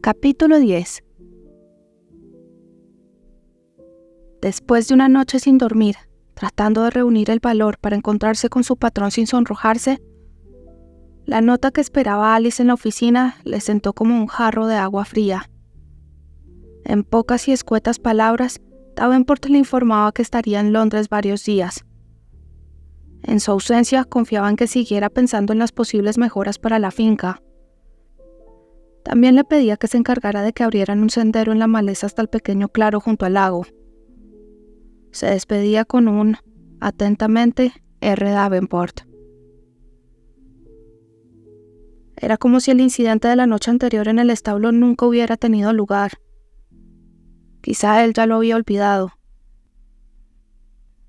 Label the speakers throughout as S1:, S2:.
S1: Capítulo 10. Después de una noche sin dormir, tratando de reunir el valor para encontrarse con su patrón sin sonrojarse, la nota que esperaba Alice en la oficina le sentó como un jarro de agua fría. En pocas y escuetas palabras, Davenport le informaba que estaría en Londres varios días. En su ausencia, confiaba en que siguiera pensando en las posibles mejoras para la finca. También le pedía que se encargara de que abrieran un sendero en la maleza hasta el pequeño claro junto al lago. Se despedía con un atentamente R. Davenport. Era como si el incidente de la noche anterior en el establo nunca hubiera tenido lugar. Quizá él ya lo había olvidado.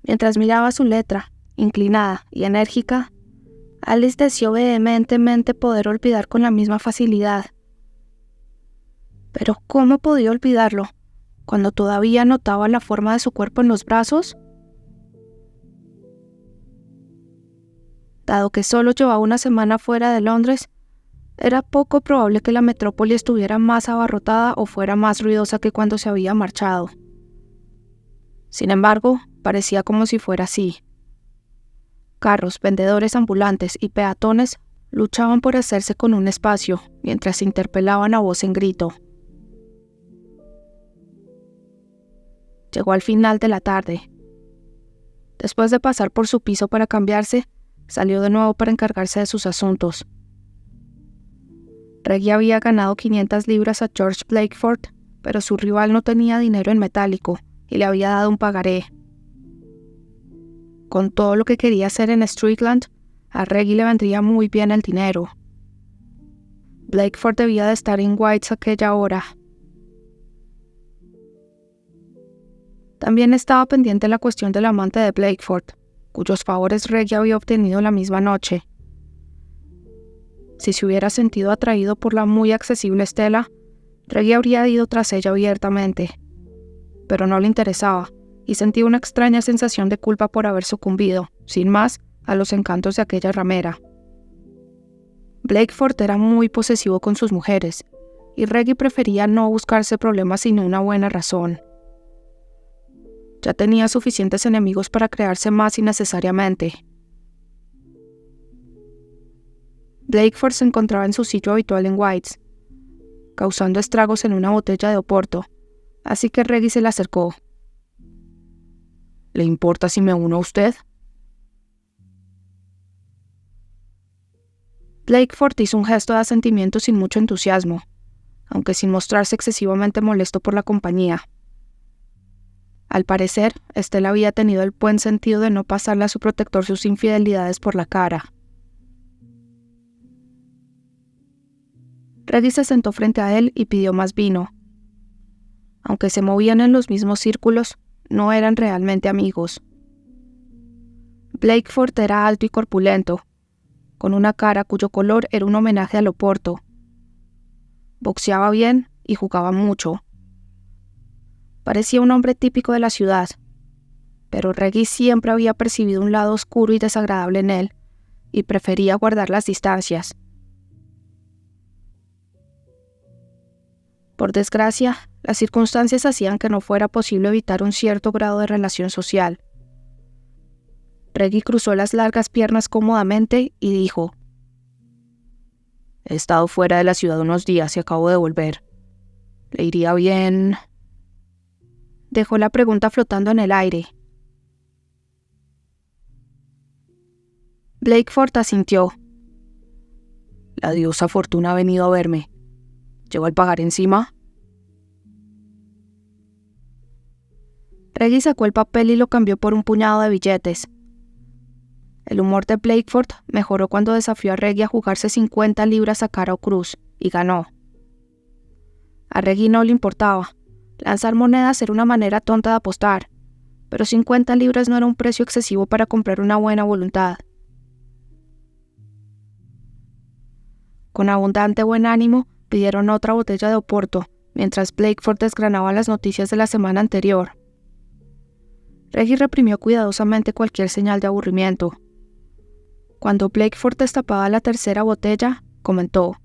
S1: Mientras miraba su letra, inclinada y enérgica, Alice deseó vehementemente poder olvidar con la misma facilidad. Pero ¿cómo podía olvidarlo cuando todavía notaba la forma de su cuerpo en los brazos? Dado que solo llevaba una semana fuera de Londres, era poco probable que la metrópoli estuviera más abarrotada o fuera más ruidosa que cuando se había marchado. Sin embargo, parecía como si fuera así. Carros, vendedores ambulantes y peatones luchaban por hacerse con un espacio mientras se interpelaban a voz en grito. Llegó al final de la tarde. Después de pasar por su piso para cambiarse, salió de nuevo para encargarse de sus asuntos. Reggie había ganado 500 libras a George Blakeford, pero su rival no tenía dinero en metálico y le había dado un pagaré. Con todo lo que quería hacer en Strickland, a Reggie le vendría muy bien el dinero. Blakeford debía de estar en White's a aquella hora. También estaba pendiente la cuestión del amante de Blakeford, cuyos favores Reggie había obtenido la misma noche. Si se hubiera sentido atraído por la muy accesible Stella, Reggie habría ido tras ella abiertamente. Pero no le interesaba, y sentía una extraña sensación de culpa por haber sucumbido, sin más, a los encantos de aquella ramera. Blakeford era muy posesivo con sus mujeres, y Reggie prefería no buscarse problemas sin una buena razón. Ya tenía suficientes enemigos para crearse más innecesariamente. Blakeford se encontraba en su sitio habitual en White's, causando estragos en una botella de Oporto, así que Reggie se le acercó. ¿Le importa si me uno a usted? Blakeford hizo un gesto de asentimiento sin mucho entusiasmo, aunque sin mostrarse excesivamente molesto por la compañía. Al parecer, Stella había tenido el buen sentido de no pasarle a su protector sus infidelidades por la cara. Reggie se sentó frente a él y pidió más vino. Aunque se movían en los mismos círculos, no eran realmente amigos. Blakeford era alto y corpulento, con una cara cuyo color era un homenaje al Oporto. Boxeaba bien y jugaba mucho. Parecía un hombre típico de la ciudad, pero Reggie siempre había percibido un lado oscuro y desagradable en él, y prefería guardar las distancias. Por desgracia, las circunstancias hacían que no fuera posible evitar un cierto grado de relación social. Reggie cruzó las largas piernas cómodamente y dijo: «He estado fuera de la ciudad unos días y acabo de volver. ¿Le iría bien?» Dejó la pregunta flotando en el aire. Blakeford asintió. «La diosa Fortuna ha venido a verme. ¿Llevo el pagar encima?» Reggie sacó el papel y lo cambió por un puñado de billetes. El humor de Blakeford mejoró cuando desafió a Reggie a jugarse 50 libras a cara o cruz, y ganó. A Reggie no le importaba. Lanzar monedas era una manera tonta de apostar, pero 50 libras no era un precio excesivo para comprar una buena voluntad. Con abundante buen ánimo, pidieron otra botella de Oporto, mientras Blakeford desgranaba las noticias de la semana anterior. Reggie reprimió cuidadosamente cualquier señal de aburrimiento. Cuando Blakeford destapaba la tercera botella, comentó: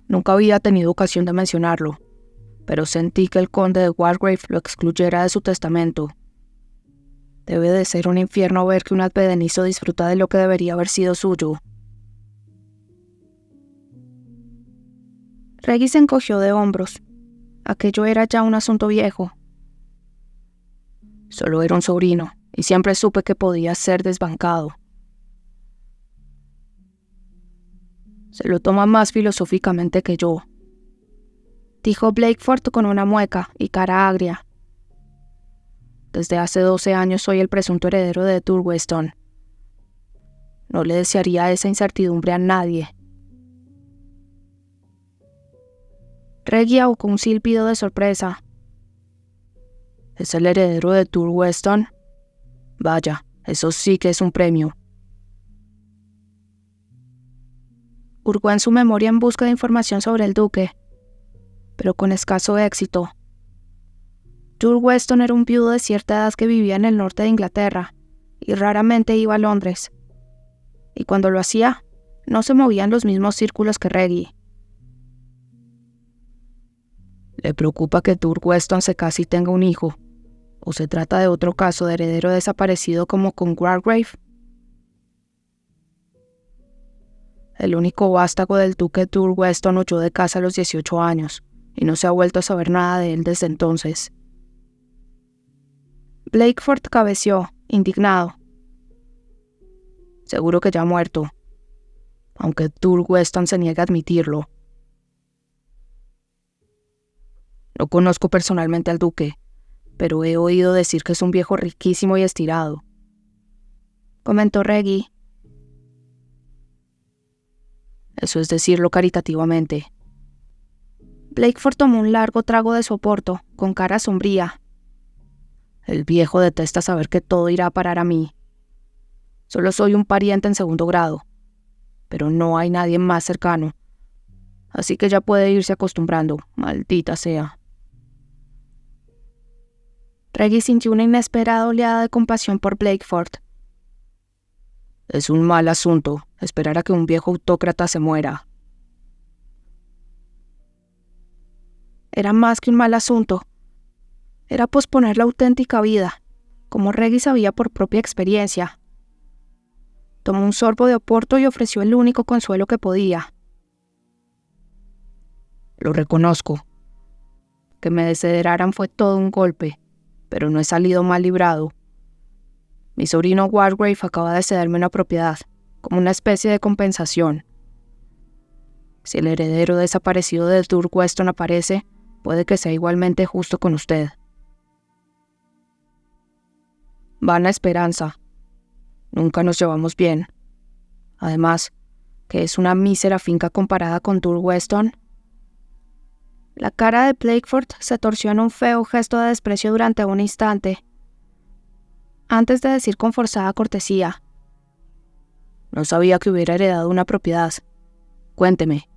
S1: Nunca había tenido ocasión de mencionarlo, pero sentí que el conde de Wargrave lo excluyera de su testamento. Debe de ser un infierno ver que un advenedizo disfruta de lo que debería haber sido suyo. Reggie se encogió de hombros. Aquello era ya un asunto viejo. Solo era un sobrino, y siempre supe que podía ser desbancado. Se lo toma más filosóficamente que yo, dijo Blakeford con una mueca y cara agria. Desde hace 12 años soy el presunto heredero de Turweston. No le desearía esa incertidumbre a nadie. Reggie ahogó un silbido de sorpresa. ¿Es el heredero de Turweston? Vaya, eso sí que es un premio. Hurgó en su memoria en busca de información sobre el duque, pero con escaso éxito. Turweston era un viudo de cierta edad que vivía en el norte de Inglaterra y raramente iba a Londres. Y cuando lo hacía, no se movía en los mismos círculos que Reggie. ¿Le preocupa que Turweston se case y tenga un hijo? ¿O se trata de otro caso de heredero desaparecido como con Wargrave? El único vástago del duque Turweston huyó de casa a los 18 años y no se ha vuelto a saber nada de él desde entonces. Blakeford cabeció, indignado. Seguro que ya ha muerto, aunque Turweston se niega a admitirlo. No conozco personalmente al duque, pero he oído decir que es un viejo riquísimo y estirado, comentó Reggie. Eso es decirlo caritativamente. Blakeford tomó un largo trago de su oporto, con cara sombría. El viejo detesta saber que todo irá a parar a mí. Solo soy un pariente en segundo grado, pero no hay nadie más cercano, así que ya puede irse acostumbrando, maldita sea. Reggie sintió una inesperada oleada de compasión por Blakeford. Es un mal asunto esperar a que un viejo autócrata se muera. Era más que un mal asunto. Era posponer la auténtica vida, como Reggie sabía por propia experiencia. Tomó un sorbo de oporto y ofreció el único consuelo que podía. Lo reconozco. Que me desheredaran fue todo un golpe, pero no he salido mal librado. Mi sobrino Wargrave acaba de cederme una propiedad, como una especie de compensación. Si el heredero desaparecido de Turweston aparece, puede que sea igualmente justo con usted. Vana esperanza. Nunca nos llevamos bien. Además, que es una mísera finca comparada con Turweston. La cara de Blakeford se torció en un feo gesto de desprecio durante un instante, antes de decir con forzada cortesía: no sabía que hubiera heredado una propiedad. Cuénteme.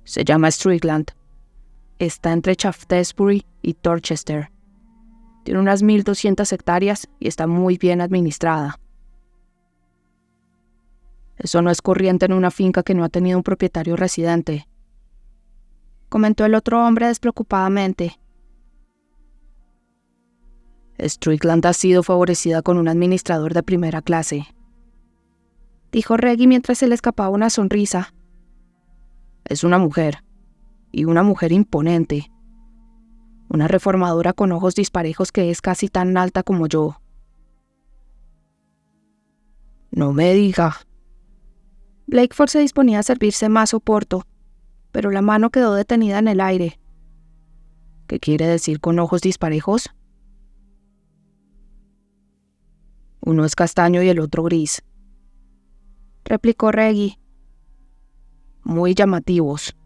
S1: Se llama Strickland. Está entre Shaftesbury y Dorchester. Tiene unas 1.200 hectáreas y está muy bien administrada. Eso no es corriente en una finca que no ha tenido un propietario residente, comentó el otro hombre despreocupadamente. Strickland ha sido favorecida con un administrador de primera clase, dijo Reggie mientras se le escapaba una sonrisa. Es una mujer, y una mujer imponente. Una reformadora con ojos disparejos que es casi tan alta como yo. No me diga. Blakeford se disponía a servirse más oporto, pero la mano quedó detenida en el aire. ¿Qué quiere decir con ojos disparejos? Uno es castaño y el otro gris, replicó Reggie. Muy llamativos.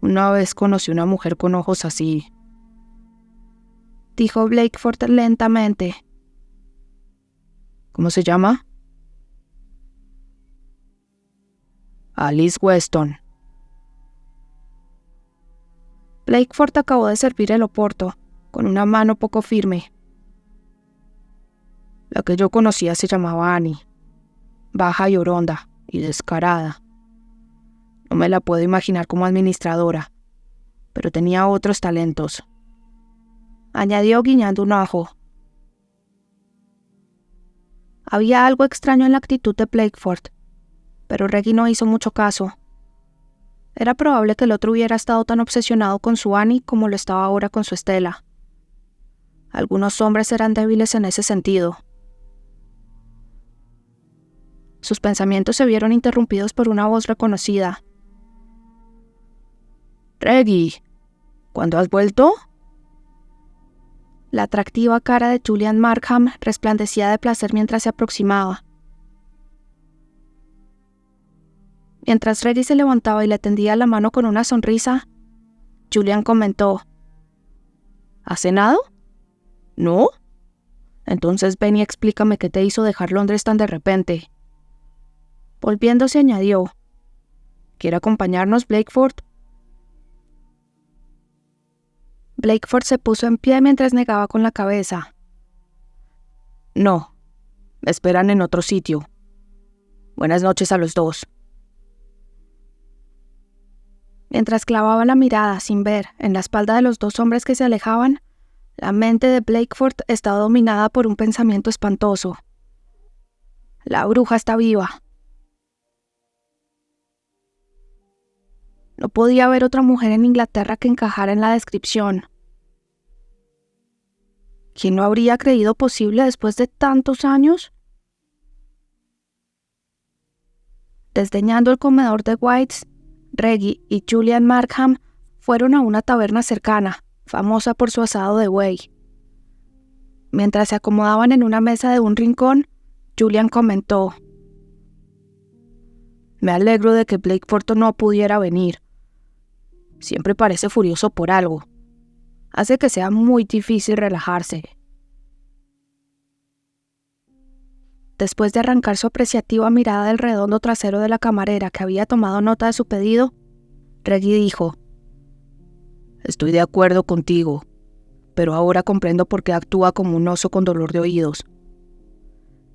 S1: Una vez conocí una mujer con ojos así, dijo Blakeford lentamente. ¿Cómo se llama? Alice Weston. Blakeford acabó de servir el oporto, con una mano poco firme. La que yo conocía se llamaba Annie. baja y oronda, y descarada. No me la puedo imaginar como administradora, pero tenía otros talentos, añadió guiñando un ojo. Había algo extraño en la actitud de Blakeford, pero Reggie no hizo mucho caso. Era probable que el otro hubiera estado tan obsesionado con su Annie como lo estaba ahora con su Stella. Algunos hombres eran débiles en ese sentido. Sus pensamientos se vieron interrumpidos por una voz reconocida. «Reggie, ¿cuándo has vuelto?» La atractiva cara de Julian Markham resplandecía de placer mientras se aproximaba. Mientras Reggie se levantaba y le tendía la mano con una sonrisa, Julian comentó: ¿Has cenado? ¿No? Entonces ven y explícame qué te hizo dejar Londres tan de repente. Volviéndose añadió: ¿Quiere acompañarnos, Blakeford? Blakeford se puso en pie mientras negaba con la cabeza. No, me esperan en otro sitio. Buenas noches a los dos. Mientras clavaba la mirada sin ver en la espalda de los dos hombres que se alejaban, la mente de Blakeford estaba dominada por un pensamiento espantoso. La bruja está viva. No podía haber otra mujer en Inglaterra que encajara en la descripción. ¿Quién lo habría creído posible después de tantos años? Desdeñando el comedor de White's, Reggie y Julian Markham fueron a una taberna cercana, famosa por su asado de buey. Mientras se acomodaban en una mesa de un rincón, Julian comentó: Me alegro de que Blakeford no pudiera venir. Siempre parece furioso por algo. Hace que sea muy difícil relajarse. Después de arrancar su apreciativa mirada del redondo trasero de la camarera que había tomado nota de su pedido, Reggie dijo: Estoy de acuerdo contigo, pero ahora comprendo por qué actúa como un oso con dolor de oídos.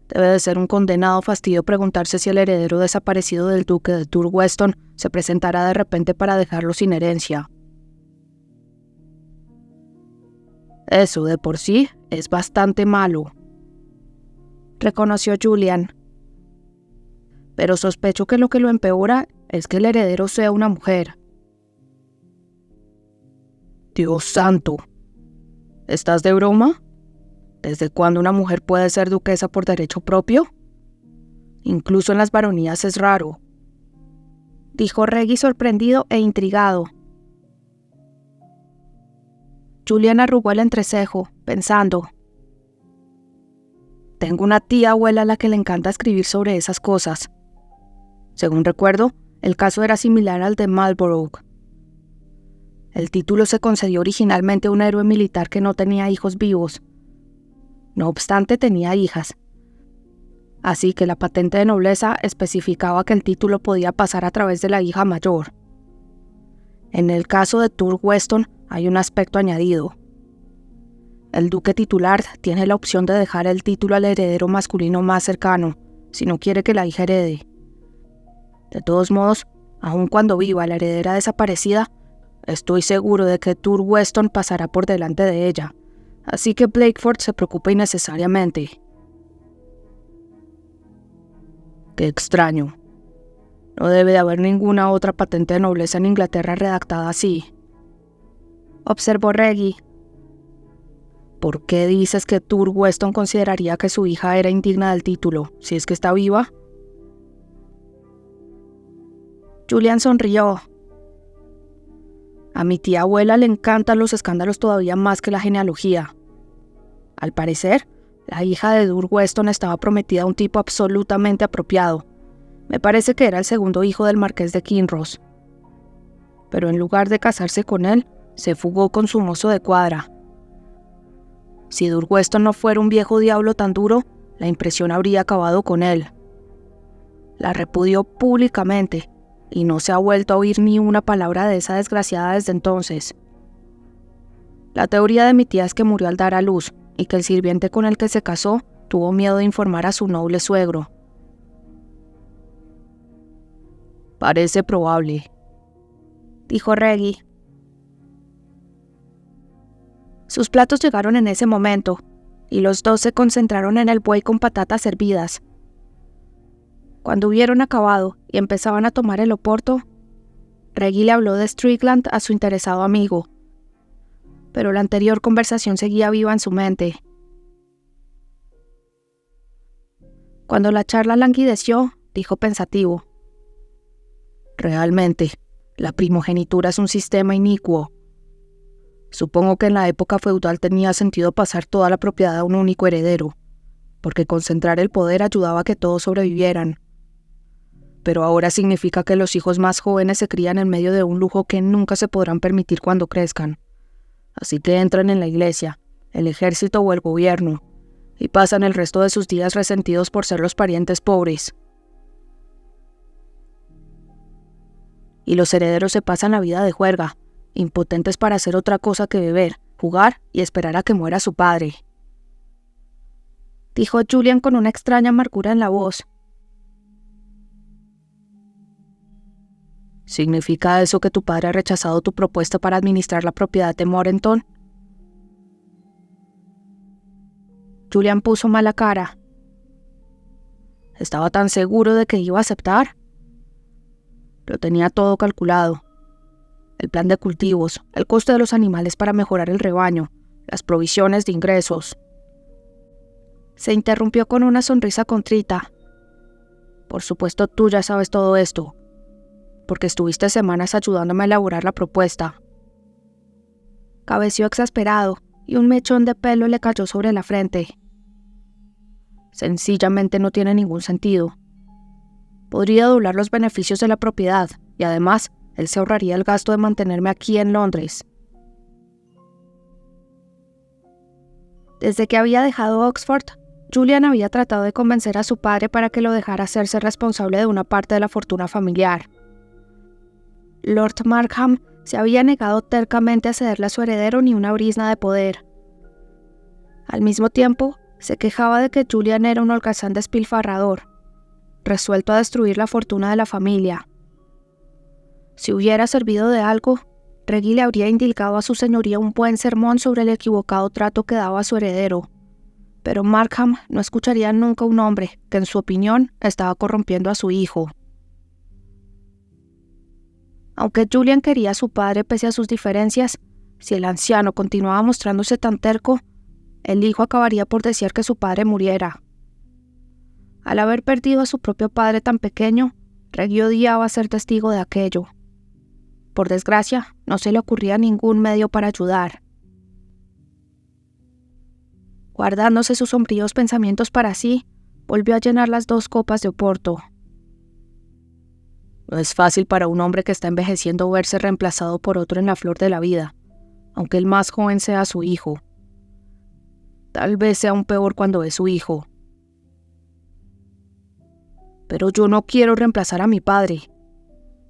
S1: Debe de ser un condenado fastidio preguntarse si el heredero desaparecido del duque de Turweston se presentará de repente para dejarlo sin herencia. Eso de por sí es bastante malo, reconoció Julian. Pero sospecho que lo empeora es que el heredero sea una mujer. Dios santo. ¿Estás de broma? ¿Desde cuándo una mujer puede ser duquesa por derecho propio? Incluso en las baronías es raro, dijo Reggie sorprendido e intrigado. Julian arrugó el entrecejo, pensando: Tengo una tía abuela a la que le encanta escribir sobre esas cosas. Según recuerdo, el caso era similar al de Marlborough. El título se concedió originalmente a un héroe militar que no tenía hijos vivos. No obstante, tenía hijas. Así que la patente de nobleza especificaba que el título podía pasar a través de la hija mayor. En el caso de Turweston hay un aspecto añadido. El duque titular tiene la opción de dejar el título al heredero masculino más cercano, si no quiere que la hija herede. De todos modos, aun cuando viva la heredera desaparecida, estoy seguro de que Turweston pasará por delante de ella, así que Blakeford se preocupa innecesariamente. Qué extraño. No debe de haber ninguna otra patente de nobleza en Inglaterra redactada así, observó Reggie. ¿Por qué dices que Turweston consideraría que su hija era indigna del título, si es que está viva? Julian sonrió. A mi tía abuela le encantan los escándalos todavía más que la genealogía. Al parecer, la hija de Turweston estaba prometida a un tipo absolutamente apropiado. Me parece que era el segundo hijo del marqués de Kinross. Pero en lugar de casarse con él, se fugó con su mozo de cuadra. Si Turweston no fuera un viejo diablo tan duro, la impresión habría acabado con él. La repudió públicamente, y no se ha vuelto a oír ni una palabra de esa desgraciada desde entonces. La teoría de mi tía es que murió al dar a luz, y que el sirviente con el que se casó tuvo miedo de informar a su noble suegro.
S2: Parece probable,
S1: dijo Reggie. Sus platos llegaron en ese momento, y los dos se concentraron en el buey con patatas hervidas. Cuando hubieron acabado y empezaban a tomar el oporto, Reggie le habló de Strickland a su interesado amigo, pero la anterior conversación seguía viva en su mente. Cuando la charla languideció, dijo pensativo:
S2: realmente, la primogenitura es un sistema inicuo. Supongo que en la época feudal tenía sentido pasar toda la propiedad a un único heredero, porque concentrar el poder ayudaba a que todos sobrevivieran. Pero ahora significa que los hijos más jóvenes se crían en medio de un lujo que nunca se podrán permitir cuando crezcan. Así que entran en la iglesia, el ejército o el gobierno, y pasan el resto de sus días resentidos por ser los parientes pobres. Y los herederos se pasan la vida de juerga, impotentes para hacer otra cosa que beber, jugar y esperar a que muera su padre, dijo Julian con una extraña amargura en la voz. ¿Significa eso que tu padre ha rechazado tu propuesta para administrar la propiedad de Morenton?
S1: Julian puso mala cara.
S2: ¿Estaba tan seguro de que iba a aceptar? Lo tenía todo calculado. El plan de cultivos, el coste de los animales para mejorar el rebaño, las provisiones de ingresos.
S1: Se interrumpió con una sonrisa contrita.
S2: Por supuesto, tú ya sabes todo esto, porque estuviste semanas ayudándome a elaborar la propuesta.
S1: Cabeció exasperado y un mechón de pelo le cayó sobre la frente.
S2: Sencillamente no tiene ningún sentido. Podría doblar los beneficios de la propiedad y además él se ahorraría el gasto de mantenerme aquí en Londres.
S1: Desde que había dejado Oxford, Julian había tratado de convencer a su padre para que lo dejara hacerse responsable de una parte de la fortuna familiar. Lord Markham se había negado tercamente a cederle a su heredero ni una brizna de poder. Al mismo tiempo, se quejaba de que Julian era un holgazán despilfarrador, resuelto a destruir la fortuna de la familia. Si hubiera servido de algo, Reggie le habría indicado a su señoría un buen sermón sobre el equivocado trato que daba a su heredero, pero Markham no escucharía nunca a un hombre que, en su opinión, estaba corrompiendo a su hijo. Aunque Julian quería a su padre pese a sus diferencias, si el anciano continuaba mostrándose tan terco, el hijo acabaría por desear que su padre muriera. Al haber perdido a su propio padre tan pequeño, Reggie odiaba ser testigo de aquello. Por desgracia, no se le ocurría ningún medio para ayudar. Guardándose sus sombríos pensamientos para sí, volvió a llenar las 2 copas de oporto.
S2: No es fácil para un hombre que está envejeciendo verse reemplazado por otro en la flor de la vida, aunque el más joven sea su hijo. Tal vez sea aún peor cuando es su hijo. Pero yo no quiero reemplazar a mi padre.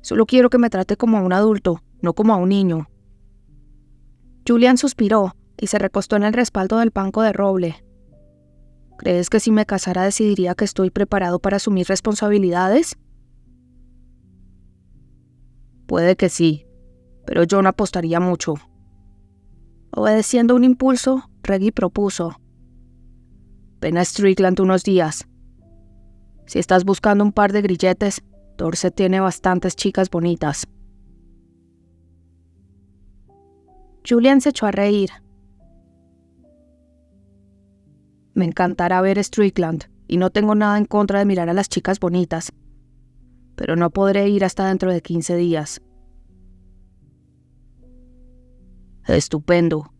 S2: Solo quiero que me trate como a un adulto, no como a un niño.
S1: Julian suspiró y se recostó en el respaldo del banco de roble.
S2: ¿Crees que si me casara decidiría que estoy preparado para asumir responsabilidades? Puede que sí, pero yo no apostaría mucho.
S1: Obedeciendo un impulso, Reggie propuso:
S2: ven a Strickland unos días. Si estás buscando un par de grilletes, Dorset tiene bastantes chicas bonitas.
S1: Julian se echó a reír.
S2: Me encantará ver Strickland, y no tengo nada en contra de mirar a las chicas bonitas, pero no podré ir hasta dentro de 15 días. Estupendo.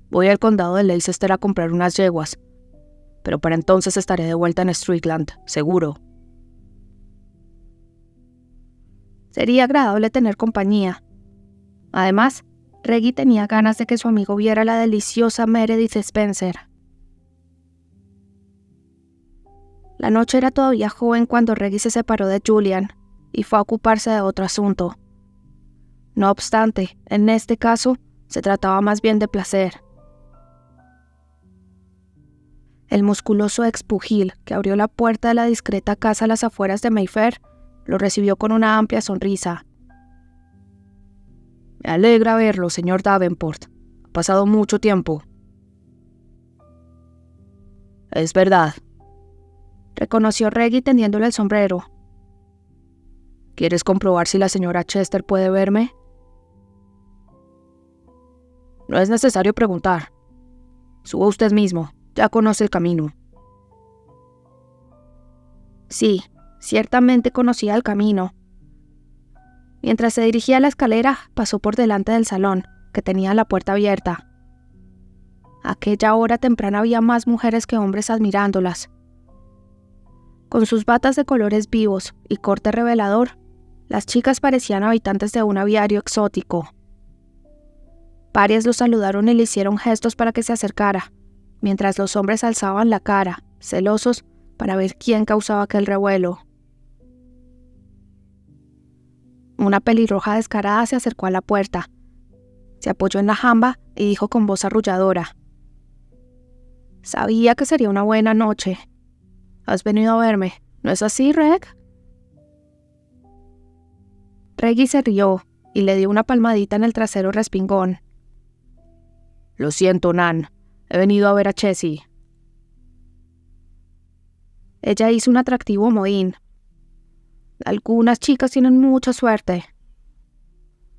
S2: Voy al condado de Leicester a comprar unas yeguas, pero para entonces estaré de vuelta en Strickland, seguro.
S1: Sería agradable tener compañía. Además, Reggie tenía ganas de que su amigo viera a la deliciosa Meredith Spencer. La noche era todavía joven cuando Reggie se separó de Julian y fue a ocuparse de otro asunto. No obstante, en este caso, se trataba más bien de placer. El musculoso expugil que abrió la puerta de la discreta casa a las afueras de Mayfair Lo recibió con una amplia sonrisa.
S2: Me alegra verlo, señor Davenport. Ha pasado mucho tiempo. Es verdad,
S1: reconoció Reggie tendiéndole el sombrero.
S2: ¿Quieres comprobar si la señora Chester puede verme? No es necesario preguntar. Suba usted mismo, ya conoce el camino.
S1: Sí, ciertamente conocía el camino. Mientras se dirigía a la escalera, pasó por delante del salón, que tenía la puerta abierta. A aquella hora temprana había más mujeres que hombres admirándolas. Con sus batas de colores vivos y corte revelador, las chicas parecían habitantes de un aviario exótico. Varias lo saludaron y le hicieron gestos para que se acercara, mientras los hombres alzaban la cara, celosos, para ver quién causaba aquel revuelo. Una pelirroja descarada se acercó a la puerta, se apoyó en la jamba y dijo con voz arrulladora: «Sabía que sería una buena noche. Has venido a verme, ¿no es así, Reg?» Reggie se rió y le dio una palmadita en el trasero respingón.
S2: Lo siento, Nan. He venido a ver a Chessie.
S1: Ella hizo un atractivo mohín. «Algunas chicas tienen mucha suerte»,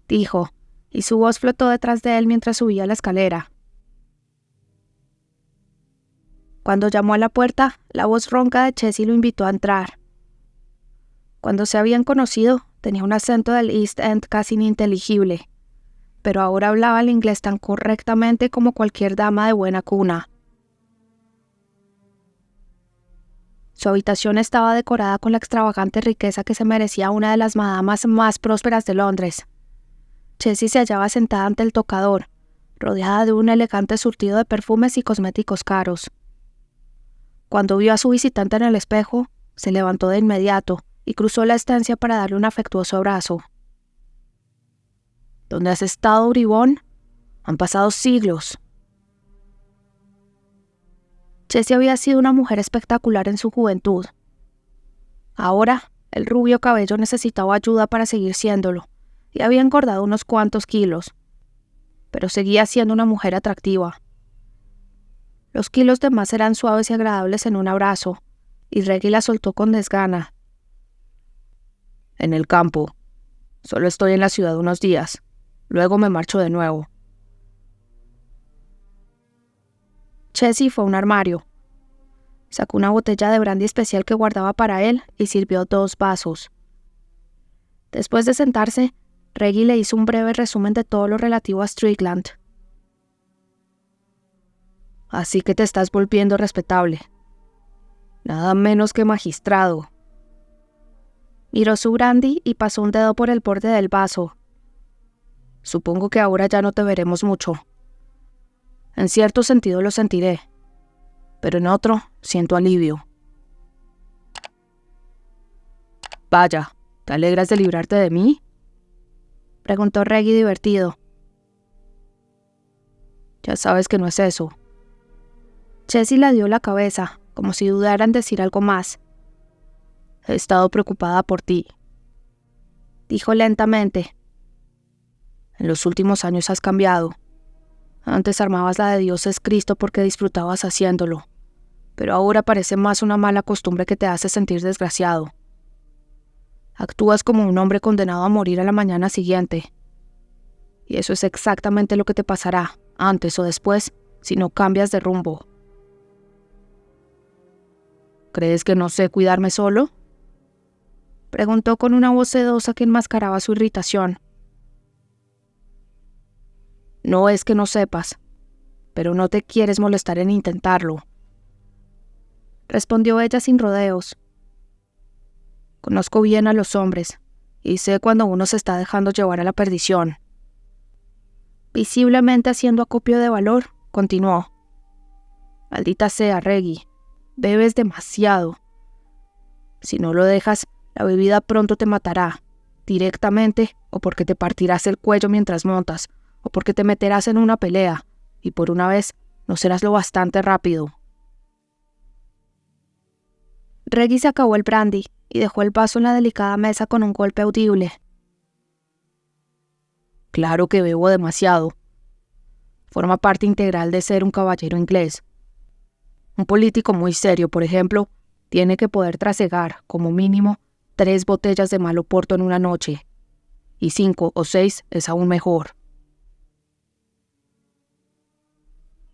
S1: dijo, y su voz flotó detrás de él mientras subía la escalera. Cuando llamó a la puerta, la voz ronca de Chessie lo invitó a entrar. Cuando se habían conocido, tenía un acento del East End casi ininteligible, pero ahora hablaba el inglés tan correctamente como cualquier dama de buena cuna. Su habitación estaba decorada con la extravagante riqueza que se merecía una de las madamas más prósperas de Londres. Chessie se hallaba sentada ante el tocador, rodeada de un elegante surtido de perfumes y cosméticos caros. Cuando vio a su visitante en el espejo, se levantó de inmediato y cruzó la estancia para darle un afectuoso abrazo.
S2: ¿Dónde has estado, bribón? Han pasado siglos.
S1: Chessie había sido una mujer espectacular en su juventud. Ahora, el rubio cabello necesitaba ayuda para seguir siéndolo, y había engordado unos cuantos kilos, pero seguía siendo una mujer atractiva. Los kilos de más eran suaves y agradables en un abrazo, y Reggie la soltó con desgana.
S2: En el campo. Solo estoy en la ciudad unos días. Luego me marcho de nuevo.
S1: Chessie fue a un armario. Sacó una botella de brandy especial que guardaba para él y sirvió 2 vasos. Después de sentarse, Reggie le hizo un breve resumen de todo lo relativo a Strickland.
S2: Así que te estás volviendo respetable. Nada menos que magistrado.
S1: Miró su brandy y pasó un dedo por el borde del vaso.
S2: Supongo que ahora ya no te veremos mucho. En cierto sentido lo sentiré, pero en otro siento alivio. Vaya, ¿te alegras de librarte de mí?,
S1: preguntó Reggie divertido.
S2: Ya sabes que no es eso.
S1: Chessie le dio la cabeza, como si dudara en decir algo más.
S2: He estado preocupada por ti,
S1: dijo lentamente.
S2: En los últimos años has cambiado. Antes armabas la de Dios es Cristo porque disfrutabas haciéndolo, pero ahora parece más una mala costumbre que te hace sentir desgraciado. Actúas como un hombre condenado a morir a la mañana siguiente. Y eso es exactamente lo que te pasará, antes o después, si no cambias de rumbo. ¿Crees que no sé cuidarme solo?,
S1: preguntó con una voz sedosa que enmascaraba su irritación.
S2: No es que no sepas, pero no te quieres molestar en intentarlo,
S1: respondió ella sin rodeos.
S2: Conozco bien a los hombres, y sé cuando uno se está dejando llevar a la perdición.
S1: Visiblemente haciendo acopio de valor, continuó.
S2: Maldita sea, Reggie, bebes demasiado. Si no lo dejas, la bebida pronto te matará, directamente, o porque te partirás el cuello mientras montas, o porque te meterás en una pelea, y por una vez no serás lo bastante rápido.
S1: Reggie se acabó el brandy y dejó el vaso en la delicada mesa con un golpe audible.
S2: Claro que bebo demasiado. Forma parte integral de ser un caballero inglés. Un político muy serio, por ejemplo, tiene que poder trasegar, como mínimo, 3 botellas de mal oporto en una noche. Y 5 o 6 es aún mejor.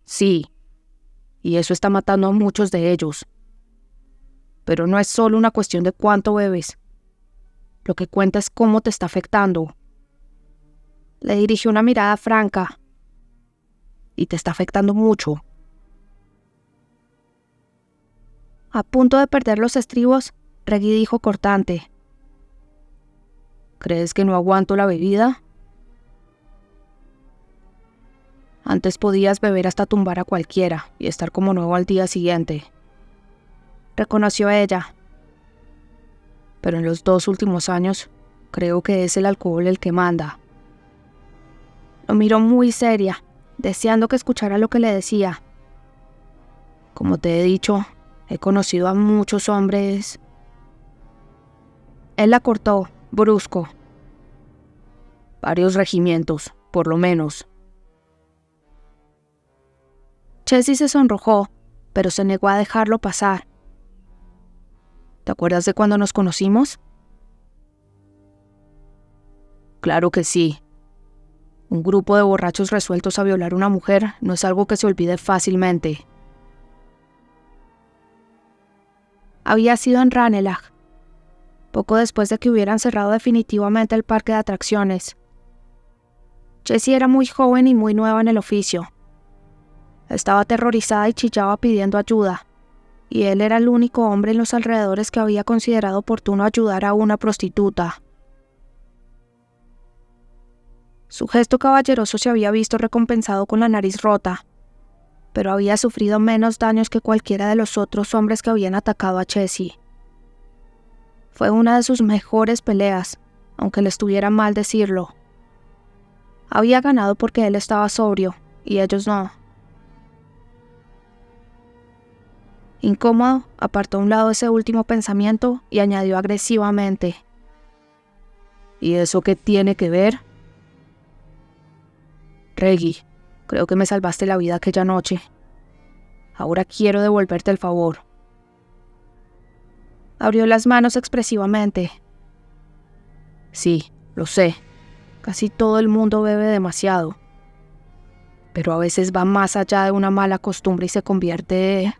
S2: Sí, y eso está matando a muchos de ellos. Pero no es solo una cuestión de cuánto bebes. Lo que cuenta es cómo te está afectando.
S1: Le dirigió una mirada franca.
S2: Y te está afectando mucho.
S1: A punto de perder los estribos, Reggie dijo cortante.
S2: ¿Crees que no aguanto la bebida? Antes podías beber hasta tumbar a cualquiera y estar como nuevo al día siguiente.
S1: Reconoció ella.
S2: Pero en los 2 últimos años, creo que es el alcohol el que manda.
S1: Lo miró muy seria, deseando que escuchara lo que le decía.
S2: Como te he dicho, he conocido a muchos hombres.
S1: Él la cortó, brusco.
S2: Varios regimientos, por lo menos.
S1: Jessie se sonrojó, pero se negó a dejarlo pasar.
S2: ¿Te acuerdas de cuando nos conocimos? Claro que sí. Un grupo de borrachos resueltos a violar a una mujer no es algo que se olvide fácilmente.
S1: Había sido en Ranelagh, poco después de que hubieran cerrado definitivamente el parque de atracciones. Jessie era muy joven y muy nueva en el oficio. Estaba aterrorizada y chillaba pidiendo ayuda, y él era el único hombre en los alrededores que había considerado oportuno ayudar a una prostituta. Su gesto caballeroso se había visto recompensado con la nariz rota, pero había sufrido menos daños que cualquiera de los otros hombres que habían atacado a Jessie. Fue una de sus mejores peleas, aunque le estuviera mal decirlo. Había ganado porque él estaba sobrio, y ellos no. Incómodo, apartó a un lado ese último pensamiento y añadió agresivamente.
S2: ¿Y eso qué tiene que ver? Reggie, creo que me salvaste la vida aquella noche. Ahora quiero devolverte el favor.
S1: Abrió las manos expresivamente.
S2: Sí, lo sé. Casi todo el mundo bebe demasiado. Pero a veces va más allá de una mala costumbre y se convierte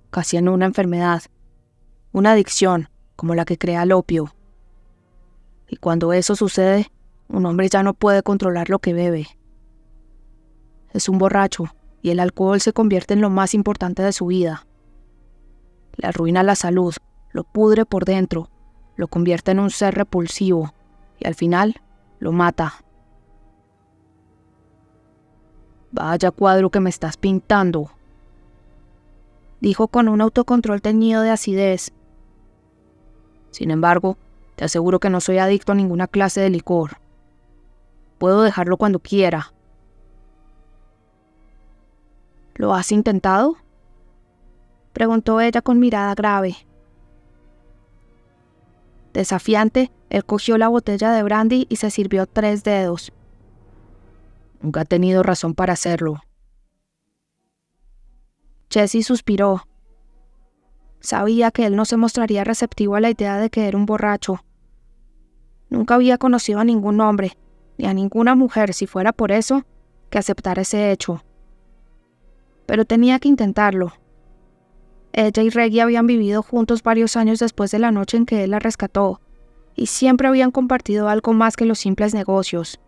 S2: casi en una enfermedad, una adicción, como la que crea el opio. Y cuando eso sucede, un hombre ya no puede controlar lo que bebe. Es un borracho, y el alcohol se convierte en lo más importante de su vida. Le arruina la salud, lo pudre por dentro, lo convierte en un ser repulsivo, y al final, lo mata. Vaya cuadro que me estás pintando,
S1: dijo con un autocontrol teñido de acidez.
S2: Sin embargo, te aseguro que no soy adicto a ninguna clase de licor. Puedo dejarlo cuando quiera.
S1: ¿Lo has intentado?, preguntó ella con mirada grave. Desafiante, él cogió la botella de brandy y se sirvió 3 dedos.
S2: Nunca he tenido razón para hacerlo.
S1: Jessie suspiró. Sabía que él no se mostraría receptivo a la idea de que era un borracho. Nunca había conocido a ningún hombre, ni a ninguna mujer, si fuera por eso, que aceptara ese hecho. Pero tenía que intentarlo. Ella y Reggie habían vivido juntos varios años después de la noche en que él la rescató, y siempre habían compartido algo más que los simples negocios.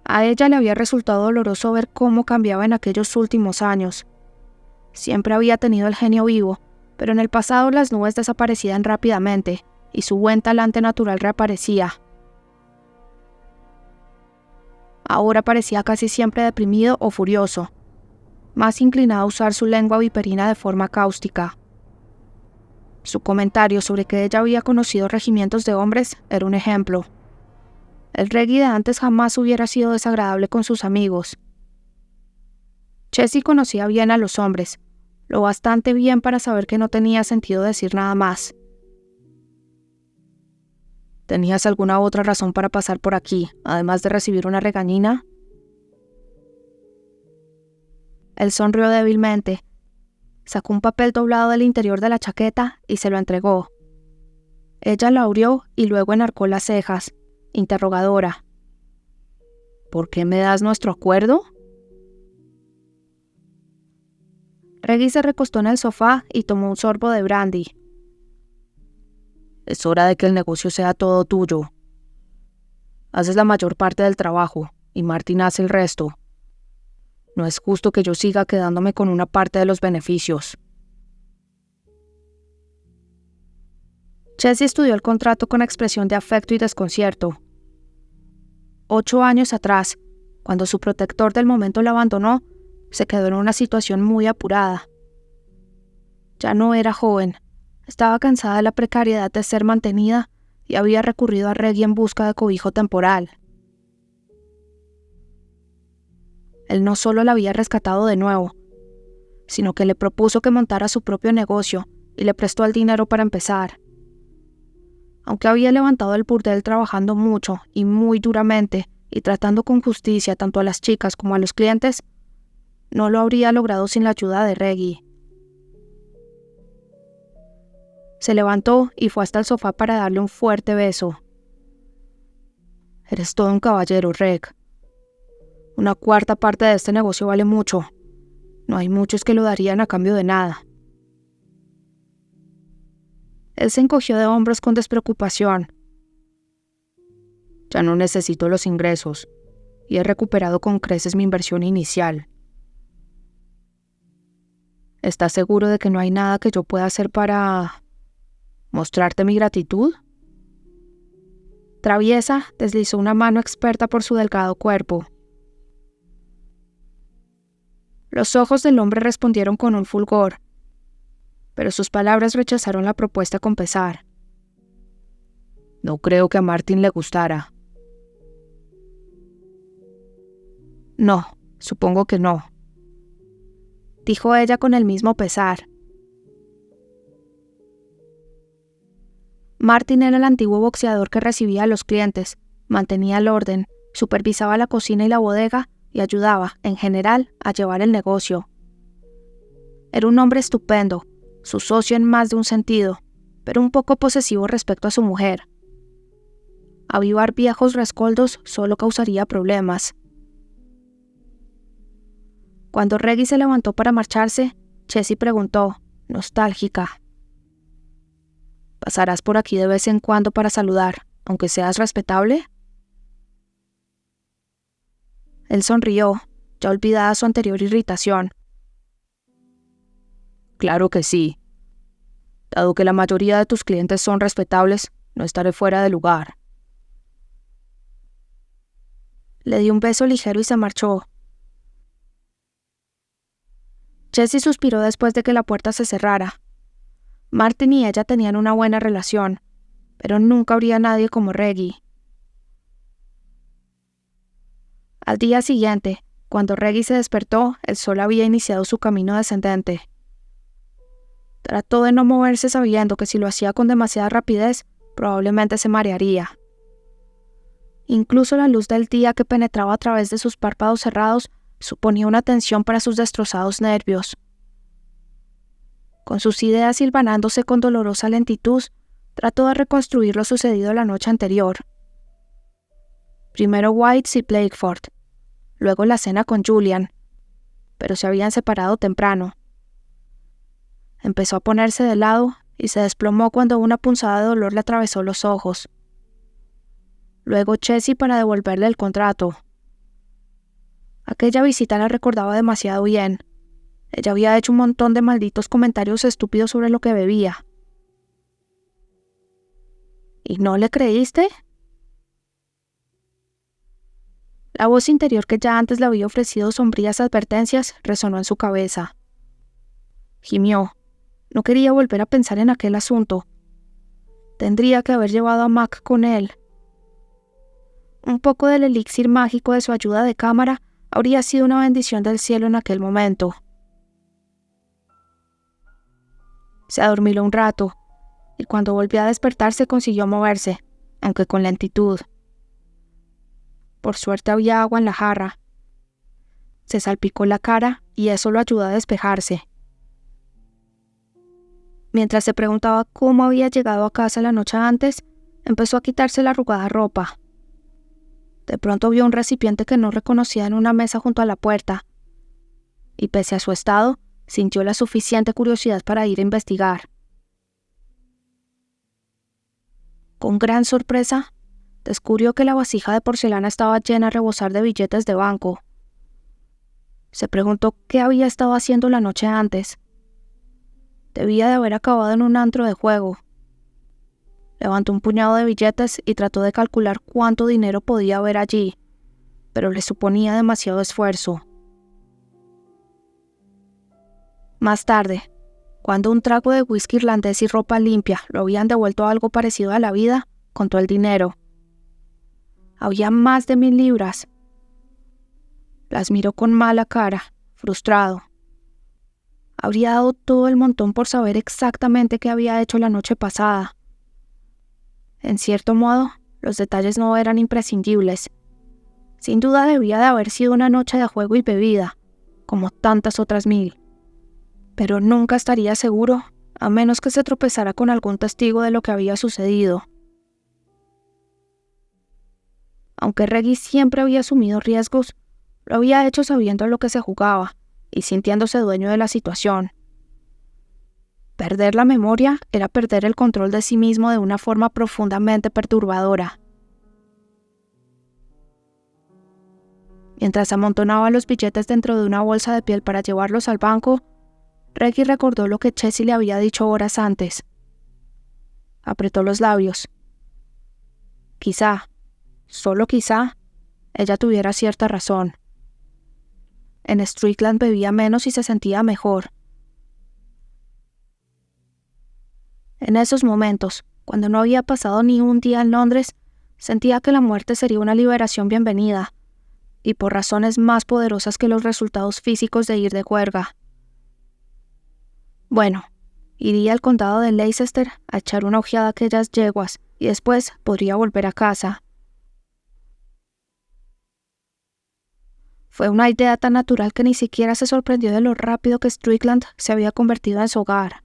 S1: A ella le había resultado doloroso ver cómo cambiaba en aquellos últimos años. Siempre había tenido el genio vivo, pero en el pasado las nubes desaparecían rápidamente, y su buen talante natural reaparecía. Ahora parecía casi siempre deprimido o furioso, más inclinado a usar su lengua viperina de forma cáustica. Su comentario sobre que ella había conocido regimientos de hombres era un ejemplo. El Reggie de antes jamás hubiera sido desagradable con sus amigos. Jessie conocía bien a los hombres, lo bastante bien para saber que no tenía sentido decir nada más.
S2: ¿Tenías alguna otra razón para pasar por aquí, además de recibir una regañina?
S1: Él sonrió débilmente. Sacó un papel doblado del interior de la chaqueta y se lo entregó. Ella lo abrió y luego enarcó las cejas, interrogadora.
S2: ¿Por qué me das nuestro acuerdo?
S1: Reggie se recostó en el sofá y tomó un sorbo de brandy.
S2: Es hora de que el negocio sea todo tuyo. Haces la mayor parte del trabajo y Martin hace el resto. No es justo que yo siga quedándome con una parte de los beneficios.
S1: Jessie estudió el contrato con expresión de afecto y desconcierto. 8 años atrás, cuando su protector del momento la abandonó, se quedó en una situación muy apurada. Ya no era joven, estaba cansada de la precariedad de ser mantenida y había recurrido a Reggie en busca de cobijo temporal. Él no solo la había rescatado de nuevo, sino que le propuso que montara su propio negocio y le prestó el dinero para empezar. Aunque había levantado el burdel trabajando mucho y muy duramente y tratando con justicia tanto a las chicas como a los clientes, no lo habría logrado sin la ayuda de Reggie. Se levantó y fue hasta el sofá para darle un fuerte beso.
S2: Eres todo un caballero, Reg. Una cuarta parte de este negocio vale mucho. No hay muchos que lo darían a cambio de nada.
S1: Él se encogió de hombros con despreocupación.
S2: Ya no necesito los ingresos y he recuperado con creces mi inversión inicial. ¿Estás seguro de que no hay nada que yo pueda hacer para mostrarte mi gratitud?
S1: Traviesa deslizó una mano experta por su delgado cuerpo. Los ojos del hombre respondieron con un fulgor, pero sus palabras rechazaron la propuesta con pesar.
S2: No creo que a Martin le gustara.
S1: No, supongo que no, dijo ella con el mismo pesar. Martin era el antiguo boxeador que recibía a los clientes, mantenía el orden, supervisaba la cocina y la bodega y ayudaba, en general, a llevar el negocio. Era un hombre estupendo, su socio en más de un sentido, pero un poco posesivo respecto a su mujer. Avivar viejos rescoldos solo causaría problemas. Cuando Reggie se levantó para marcharse, Jessie preguntó, nostálgica:
S2: ¿pasarás por aquí de vez en cuando para saludar, aunque seas respetable?
S1: Él sonrió, ya olvidada su anterior irritación.
S2: Claro que sí. Dado que la mayoría de tus clientes son respetables, no estaré fuera de lugar.
S1: Le dio un beso ligero y se marchó. Jessie suspiró después de que la puerta se cerrara. Martin y ella tenían una buena relación, pero nunca habría nadie como Reggie. Al día siguiente, cuando Reggie se despertó, el sol había iniciado su camino descendente. Trató de no moverse sabiendo que si lo hacía con demasiada rapidez, probablemente se marearía. Incluso la luz del día que penetraba a través de sus párpados cerrados suponía una tensión para sus destrozados nervios. Con sus ideas hilvanándose con dolorosa lentitud, trató de reconstruir lo sucedido la noche anterior. Primero White's y Blakeford, luego la cena con Julian, pero se habían separado temprano. Empezó a ponerse de lado y se desplomó cuando una punzada de dolor le atravesó los ojos. Luego Jessie para devolverle el contrato. Aquella visita la recordaba demasiado bien. Ella había hecho un montón de malditos comentarios estúpidos sobre lo que bebía. ¿Y no le creíste? La voz interior que ya antes le había ofrecido sombrías advertencias resonó en su cabeza. Gimió. No quería volver a pensar en aquel asunto. Tendría que haber llevado a Mac con él. Un poco del elixir mágico de su ayuda de cámara habría sido una bendición del cielo en aquel momento. Se adormiló un rato, y cuando volvió a despertarse consiguió moverse, aunque con lentitud. Por suerte había agua en la jarra. Se salpicó la cara y eso lo ayudó a despejarse. Mientras se preguntaba cómo había llegado a casa la noche antes, empezó a quitarse la arrugada ropa. De pronto vio un recipiente que no reconocía en una mesa junto a la puerta, y pese a su estado, sintió la suficiente curiosidad para ir a investigar. Con gran sorpresa, descubrió que la vasija de porcelana estaba llena a rebosar de billetes de banco. Se preguntó qué había estado haciendo la noche antes. Debía de haber acabado en un antro de juego. Levantó un puñado de billetes y trató de calcular cuánto dinero podía haber allí, pero le suponía demasiado esfuerzo. Más tarde, cuando un trago de whisky irlandés y ropa limpia lo habían devuelto algo parecido a la vida, contó el dinero. Había más de 1000 libras. Las miró con mala cara, frustrado. Habría dado todo el montón por saber exactamente qué había hecho la noche pasada. En cierto modo, los detalles no eran imprescindibles. Sin duda debía de haber sido una noche de juego y bebida, como tantas otras 1000. Pero nunca estaría seguro, a menos que se tropezara con algún testigo de lo que había sucedido. Aunque Reggie siempre había asumido riesgos, lo había hecho sabiendo a lo que se jugaba y sintiéndose dueño de la situación. Perder la memoria era perder el control de sí mismo de una forma profundamente perturbadora. Mientras amontonaba los billetes dentro de una bolsa de piel para llevarlos al banco, Reggie recordó lo que Chelsea le había dicho horas antes. Apretó los labios. Quizá, solo quizá, ella tuviera cierta razón. En Strickland bebía menos y se sentía mejor. En esos momentos, cuando no había pasado ni un día en Londres, sentía que la muerte sería una liberación bienvenida, y por razones más poderosas que los resultados físicos de ir de juerga. Bueno, iría al condado de Leicester a echar una ojeada a aquellas yeguas y después podría volver a casa. Fue una idea tan natural que ni siquiera se sorprendió de lo rápido que Strickland se había convertido en su hogar.